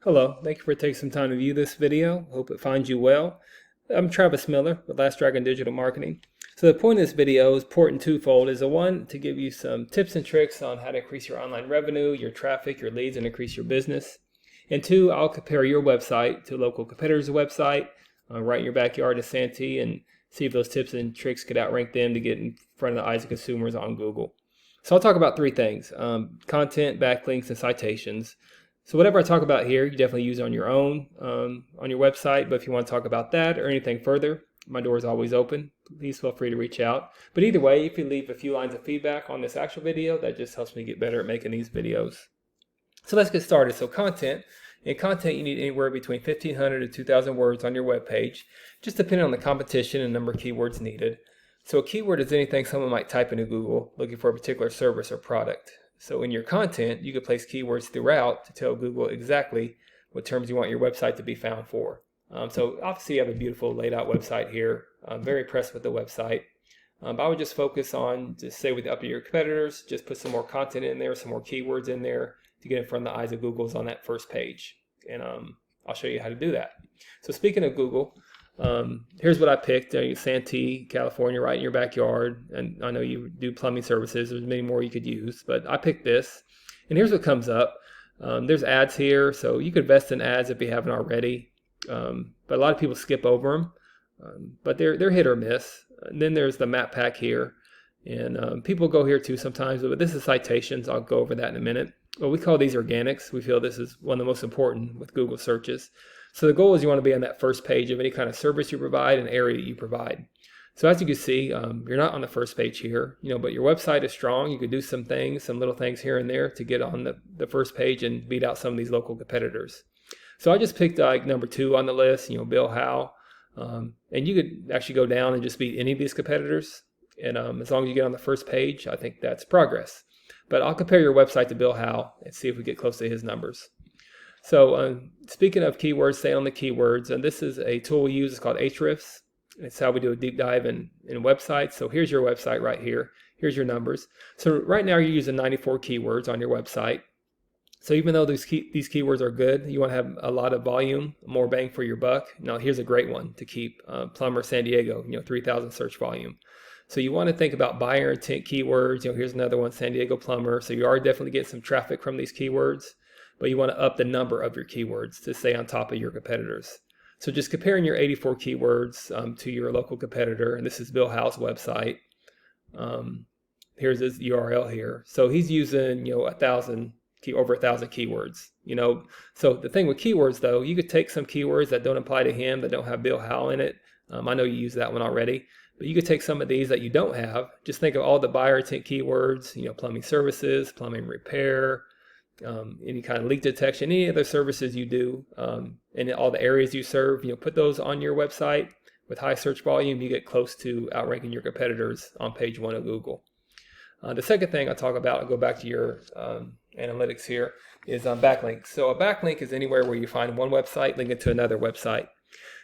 Hello, thank you for taking some time to view this video. Hope it finds you well. I'm Travis Miller with Last Dragon Digital Marketing. So the point of this video is important twofold. Is one, to give you some tips and tricks on how to increase your online revenue, your traffic, your leads, and increase your business. And two, I'll compare your website to a local competitor's website, right in your backyard to Santee, and see if those tips and tricks could outrank them to get in front of the eyes of consumers on Google. So I'll talk about three things: content, backlinks, and citations. So whatever I talk about here, you definitely use on your own, on your website. But if you want to talk about that or anything further, my door is always open. Please feel free to reach out. But either way, if you leave a few lines of feedback on this actual video, that just helps me get better at making these videos. So let's get started. So content. In content, you need anywhere between 1,500 to 2,000 words on your web page, just depending on the competition and number of keywords needed. So a keyword is anything someone might type into Google looking for a particular service or product. So in your content, you can place keywords throughout to tell Google exactly what terms you want your website to be found for. So obviously you have a beautiful laid out website here. I'm very impressed with the website. I would just focus on, just stay with up to your competitors, just put some more content in there, some more keywords in there to get in front of the eyes of Google's on that first page. And I'll show you how to do that. So speaking of Google, here's what I picked. Santee, California, right in your backyard. And I know you do plumbing services. There's many more you could use, but I picked this. And here's what comes up. There's ads here, so you could invest in ads if you haven't already. But a lot of people skip over them, but they're hit or miss. And then there's the map pack here. And people go here too sometimes, but this is citations. I'll go over that in a minute. Well, we call these organics. We feel this is one of the most important with Google searches. So the goal is you want to be on that first page of any kind of service you provide and area that you provide. So as you can see, you're not on the first page here, but your website is strong. You could do some things, some little things here and there to get on the first page and beat out some of these local competitors. So I just picked like number 2 on the list, Bill Howe. And you could actually go down and just beat any of these competitors. And as long as you get on the first page, I think that's progress. But I'll compare your website to Bill Howe and see if we get close to his numbers. So speaking of keywords, stay on the keywords. And this is a tool we use. It's called Ahrefs. It's how we do a deep dive in websites. So here's your website right here. Here's your numbers. So right now you're using 94 keywords on your website. So even though these keywords are good, you want to have a lot of volume, more bang for your buck. Now here's a great one to keep. Plumber San Diego, 3,000 search volume. So you want to think about buyer intent keywords. Here's another one, San Diego plumber. So you are definitely getting some traffic from these keywords, but you want to up the number of your keywords to stay on top of your competitors. So just comparing your 84 keywords to your local competitor, and this is Bill Howe's website. Here's his URL here. So he's using over 1,000 keywords. So the thing with keywords though, you could take some keywords that don't apply to him, that don't have Bill Howe in it. I know you use that one already. But you could take some of these that you don't have. Just think of all the buyer intent keywords, plumbing services, plumbing repair, any kind of leak detection, any other services you do, and all the areas you serve, put those on your website. With high search volume, you get close to outranking your competitors on page 1 of Google. The second thing I'll talk about, I'll go back to your analytics here, is backlinks. So a backlink is anywhere where you find one website linking to another website.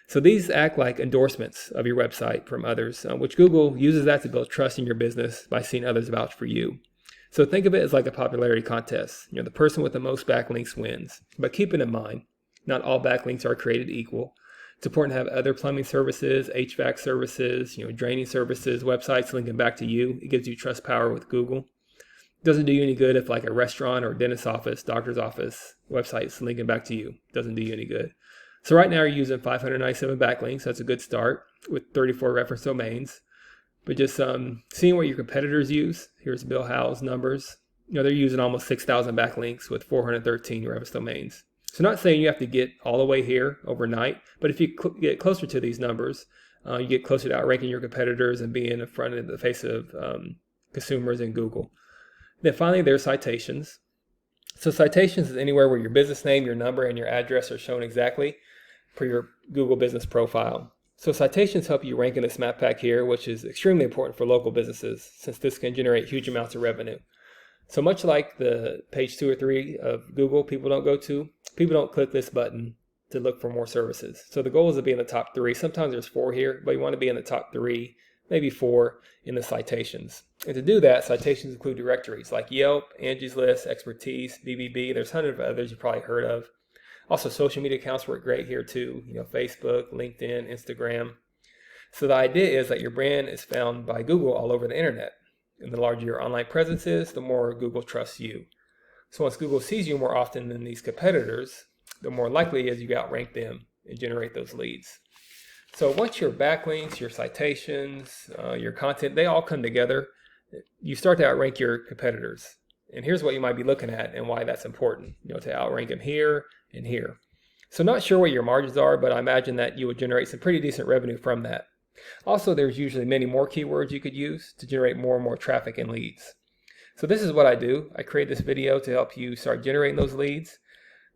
So these act like endorsements of your website from others, which Google uses that to build trust in your business by seeing others vouch for you. So think of it as like a popularity contest. The person with the most backlinks wins. But keep it in mind, not all backlinks are created equal. It's important to have other plumbing services, HVAC services, draining services, websites linking back to you. It gives you trust power with Google. It doesn't do you any good if like a restaurant or dentist's office, doctor's office website is linking back to you. It doesn't do you any good. So right now you're using 597 backlinks. That's a good start with 34 reference domains. But just seeing what your competitors use. Here's Bill Howe's numbers. They're using almost 6,000 backlinks with 413 reference domains. So not saying you have to get all the way here overnight, but if you get closer to these numbers, you get closer to outranking your competitors and being in front of the face of consumers in Google. Then finally, there's citations. So citations is anywhere where your business name, your number, and your address are shown exactly per your Google business profile. So citations help you rank in this map pack here, which is extremely important for local businesses since this can generate huge amounts of revenue. So much like the page 2 or 3 of Google people don't go to, people don't click this button to look for more services. So the goal is to be in the top 3. Sometimes there's 4 here, but you want to be in the top 3, maybe 4 in the citations. And to do that, citations include directories like Yelp, Angie's List, Expertise, BBB. There's hundreds of others you probably heard of. Also, social media accounts work great here too. Facebook, LinkedIn, Instagram. So the idea is that your brand is found by Google all over the internet. And the larger your online presence is, the more Google trusts you. So once Google sees you more often than these competitors, the more likely it is you outrank them and generate those leads. So once your backlinks, your citations, your content, they all come together, you start to outrank your competitors. And here's what you might be looking at and why that's important, to outrank them here and here. So not sure what your margins are, but I imagine that you would generate some pretty decent revenue from that. Also, there's usually many more keywords you could use to generate more and more traffic and leads. So this is what I do. I create this video to help you start generating those leads.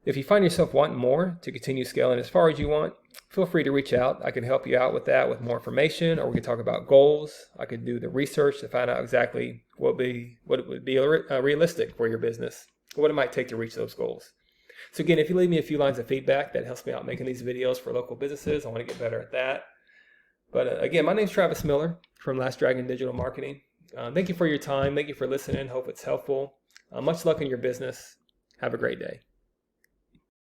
If you find yourself wanting more to continue scaling as far as you want, feel free to reach out. I can help you out with that with more information, or we can talk about goals. I could do the research to find out exactly what would be realistic for your business, what it might take to reach those goals. So again, if you leave me a few lines of feedback, that helps me out making these videos for local businesses. I want to get better at that. But again, my name is Travis Miller from Last Dragon Digital Marketing. Thank you for your time. Thank you for listening. Hope it's helpful. Much luck in your business. Have a great day.